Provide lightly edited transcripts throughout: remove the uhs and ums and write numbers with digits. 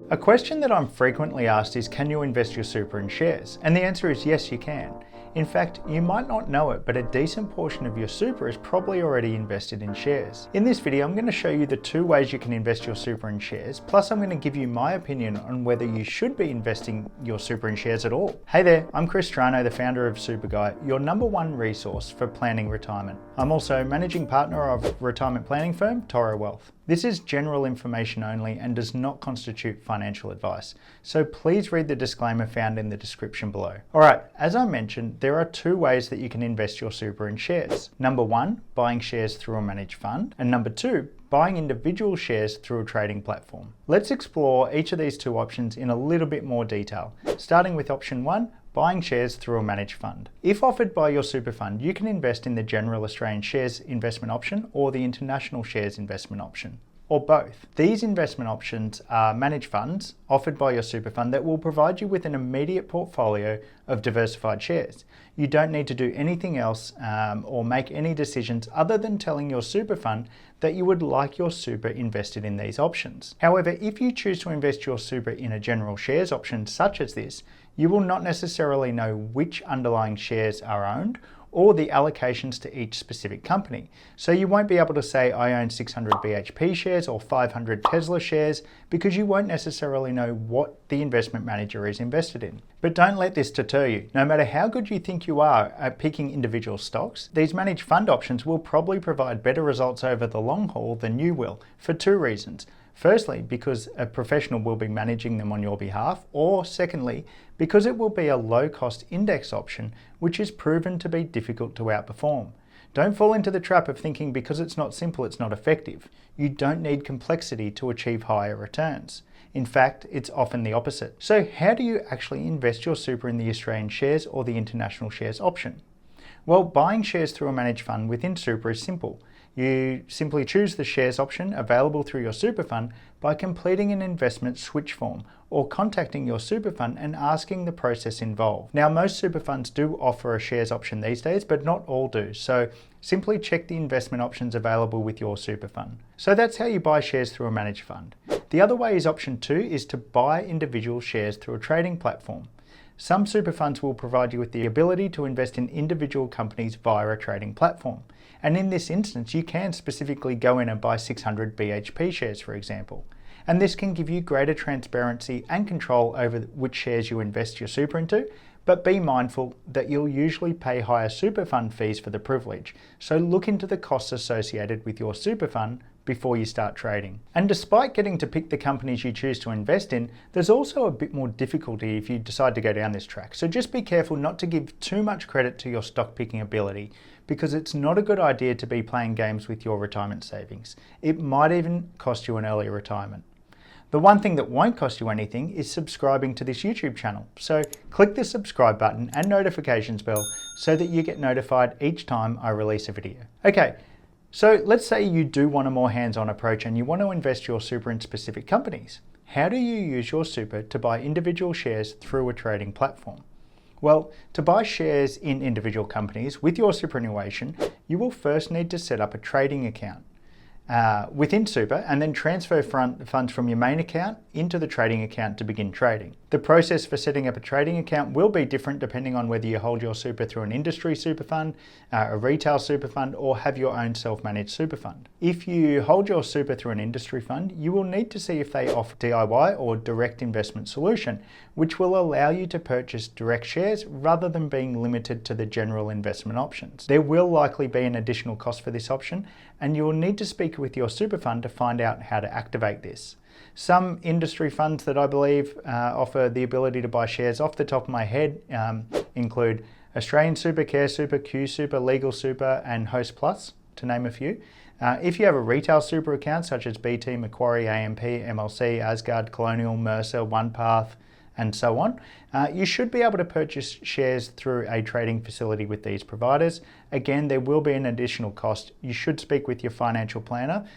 A question that I'm frequently asked is, can you invest your super in shares? And the answer is yes, you can. In fact, you might not know it, but a decent portion of your super is probably already invested in shares. In this video, I'm going to show you the 2 ways you can invest your super in shares, plus I'm going to give you my opinion on whether you should be investing your super in shares at all. Hey there, I'm Chris Trano, the founder of SUPERGUY, your #1 resource for planning retirement. I'm also managing partner of retirement planning firm Toro Wealth. This is general information only and does not constitute financial advice, so please read the disclaimer found in the description below. Alright, as I mentioned, there are 2 ways that you can invest your super in shares. #1, buying shares through a managed fund, and #2, buying individual shares through a trading platform. Let's explore each of these 2 options in a little bit more detail, starting with option 1, buying shares through a managed fund. If offered by your super fund, you can invest in the General Australian Shares investment option or the International Shares investment option, or both. These investment options are managed funds offered by your super fund that will provide you with an immediate portfolio of diversified shares. You don't need to do anything else or make any decisions other than telling your super fund that you would like your super invested in these options. However, if you choose to invest your super in a general shares option such as this, you will not necessarily know which underlying shares are owned or the allocations to each specific company. So you won't be able to say, I own 600 BHP shares or 500 Tesla shares, because you won't necessarily know what the investment manager is invested in. But don't let this deter you. No matter how good you think you are at picking individual stocks, these managed fund options will probably provide better results over the long haul than you will, for 2 reasons. Firstly, because a professional will be managing them on your behalf, or secondly, because it will be a low-cost index option, which is proven to be difficult to outperform. Don't fall into the trap of thinking because it's not simple, it's not effective. You don't need complexity to achieve higher returns. In fact, it's often the opposite. So how do you actually invest your super in the Australian shares or the International Shares option? Well, buying shares through a managed fund within super is simple. You simply choose the shares option available through your super fund by completing an investment switch form or contacting your super fund and asking the process involved. Now, most super funds do offer a shares option these days, but not all do. So simply check the investment options available with your super fund. So that's how you buy shares through a managed fund. The other way is option 2, is to buy individual shares through a trading platform. Some super funds will provide you with the ability to invest in individual companies via a trading platform. And in this instance, you can specifically go in and buy 600 BHP shares, for example. And this can give you greater transparency and control over which shares you invest your super into, but be mindful that you'll usually pay higher super fund fees for the privilege. So look into the costs associated with your super fund before you start trading. And despite getting to pick the companies you choose to invest in, there's also a bit more difficulty if you decide to go down this track. So just be careful not to give too much credit to your stock picking ability, because it's not a good idea to be playing games with your retirement savings. It might even cost you an early retirement. The one thing that won't cost you anything is subscribing to this YouTube channel. So click the subscribe button and notifications bell so that you get notified each time I release a video. Okay, so let's say you do want a more hands-on approach and you want to invest your super in specific companies. How do you use your super to buy individual shares through a trading platform? Well, to buy shares in individual companies with your superannuation, you will first need to set up a trading account within super and then transfer funds from your main account into the trading account to begin trading. The process for setting up a trading account will be different depending on whether you hold your super through an industry super fund, a retail super fund, or have your own self-managed super fund. If you hold your super through an industry fund, you will need to see if they offer DIY or direct investment solution, which will allow you to purchase direct shares rather than being limited to the general investment options. There will likely be an additional cost for this option, and you will need to speak with your super fund to find out how to activate this. Some industry funds that I believe offer the ability to buy shares off the top of my head include Australian Super, Care Super, Q Super, Legal Super, and Host Plus, to name a few. If you have a retail super account such as BT, Macquarie, AMP, MLC, Asgard, Colonial, Mercer, OnePath, and so on, you should be able to purchase shares through a trading facility with these providers. Again, there will be an additional cost. You should speak with your financial planner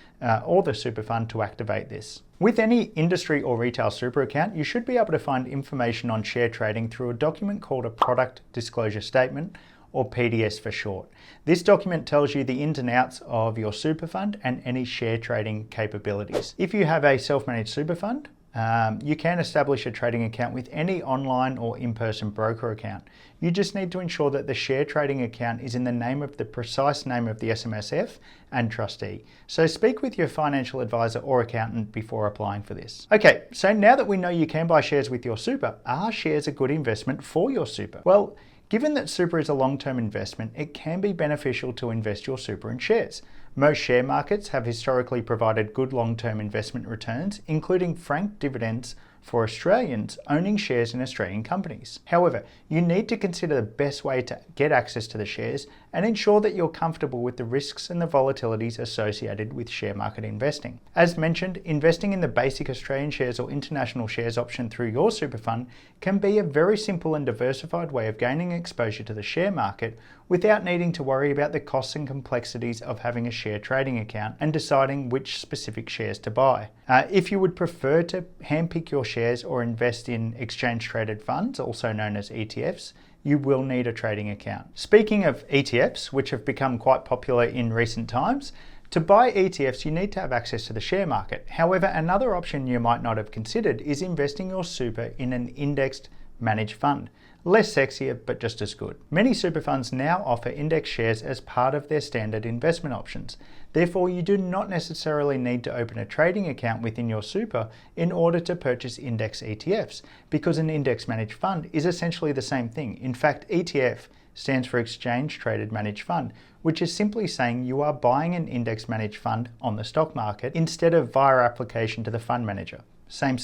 or the super fund to activate this. With any industry or retail super account, you should be able to find information on share trading through a document called a Product Disclosure Statement, or PDS for short. This document tells you the ins and outs of your super fund and any share trading capabilities. If you have a self-managed super fund, You can establish a trading account with any online or in-person broker account. You just need to ensure that the share trading account is in the name of the precise name of the SMSF and trustee. So speak with your financial advisor or accountant before applying for this. Okay, so now that we know you can buy shares with your super, are shares a good investment for your super? Well, given that super is a long-term investment, it can be beneficial to invest your super in shares. Most share markets have historically provided good long-term investment returns, including franked dividends for Australians owning shares in Australian companies. However, you need to consider the best way to get access to the shares and ensure that you're comfortable with the risks and the volatilities associated with share market investing. As mentioned, investing in the basic Australian shares or international shares option through your super fund can be a very simple and diversified way of gaining exposure to the share market without needing to worry about the costs and complexities of having a share trading account and deciding which specific shares to buy. If you would prefer to handpick your shares or invest in exchange traded funds, also known as ETFs, you will need a trading account. Speaking of ETFs, which have become quite popular in recent times, to buy ETFs you need to have access to the share market. However, another option you might not have considered is investing your super in an indexed managed fund. Less sexier, but just as good. Many super funds now offer index shares as part of their standard investment options. Therefore, you do not necessarily need to open a trading account within your super in order to purchase index ETFs, because an index managed fund is essentially the same thing. In fact, ETF stands for Exchange Traded Managed Fund, which is simply saying you are buying an index managed fund on the stock market instead of via application to the fund manager. Same.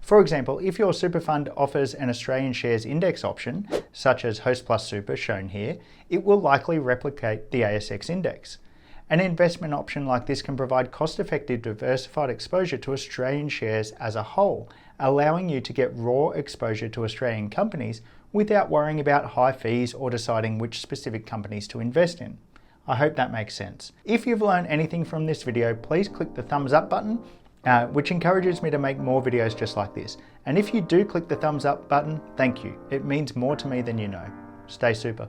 For example, if your super fund offers an Australian shares index option, such as Host Plus Super shown here, it will likely replicate the ASX index. An investment option like this can provide cost-effective diversified exposure to Australian shares as a whole, allowing you to get raw exposure to Australian companies without worrying about high fees or deciding which specific companies to invest in. I hope that makes sense. If you've learned anything from this video, please click the thumbs up button, which encourages me to make more videos just like this. And if you do click the thumbs up button, thank you. It means more to me than you know. Stay super.